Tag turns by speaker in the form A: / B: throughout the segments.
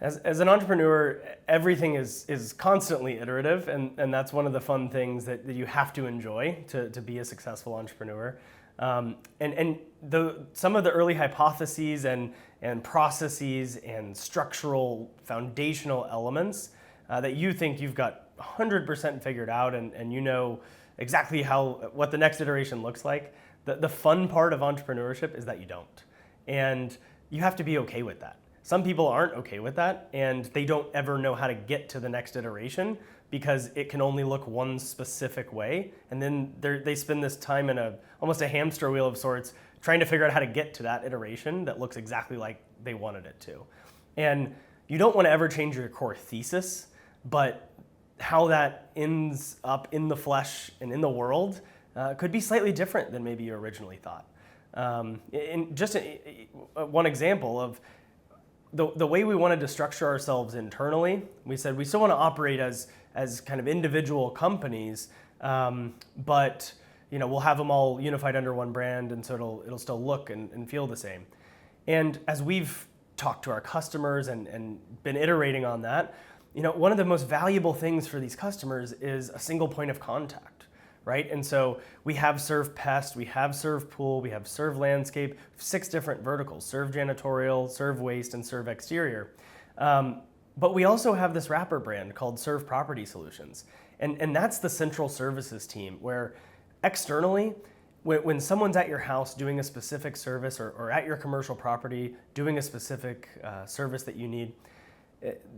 A: As an entrepreneur, everything is constantly iterative, and that's one of the fun things that you have to enjoy to be a successful entrepreneur. Some of the early hypotheses and processes and structural foundational elements that you think you've got 100% figured out and you know exactly what the next iteration looks like, the fun part of entrepreneurship is that you don't. And you have to be okay with that. Some people aren't okay with that, and they don't ever know how to get to the next iteration because it can only look one specific way. And then they spend this time in almost a hamster wheel of sorts trying to figure out how to get to that iteration that looks exactly like they wanted it to. And you don't want to ever change your core thesis, but how that ends up in the flesh and in the world could be slightly different than maybe you originally thought. One example of the way we wanted to structure ourselves internally, we said we still want to operate as kind of individual companies, but we'll have them all unified under one brand, and so it'll still look and feel the same. And as we've talked to our customers and been iterating on that, one of the most valuable things for these customers is a single point of contact. Right? And so we have Cerv pest, we have Cerv pool, we have Cerv landscape, 6 different verticals: Cerv janitorial, Cerv waste, and Cerv exterior. But we also have this wrapper brand called Cerv Property Solutions. And that's the central services team where externally, when someone's at your house doing a specific service or at your commercial property doing a specific service that you need,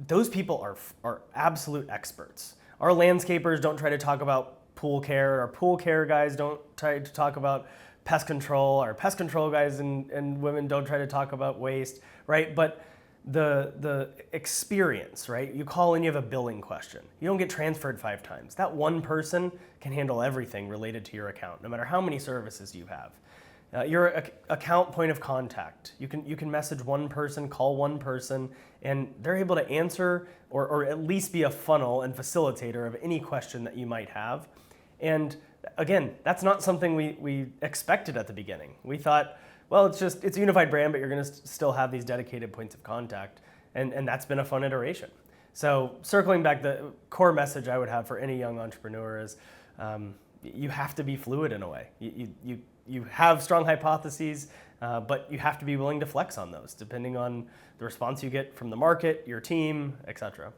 A: those people are absolute experts. Our landscapers don't try to talk about pool care. Our pool care guys don't try to talk about pest control. Our pest control guys and women don't try to talk about waste, right? But the experience, right? You call in, you have a billing question. You don't get transferred 5 times. That one person can handle everything related to your account, no matter how many services you have. Your account point of contact. You can message one person, call one person, and they're able to answer or at least be a funnel and facilitator of any question that you might have. And again, that's not something we expected at the beginning. We thought, well, it's a unified brand, but you're going to still have these dedicated points of contact. And that's been a fun iteration. So circling back, the core message I would have for any young entrepreneur is you have to be fluid in a way. You have strong hypotheses, but you have to be willing to flex on those depending on the response you get from the market, your team, etc.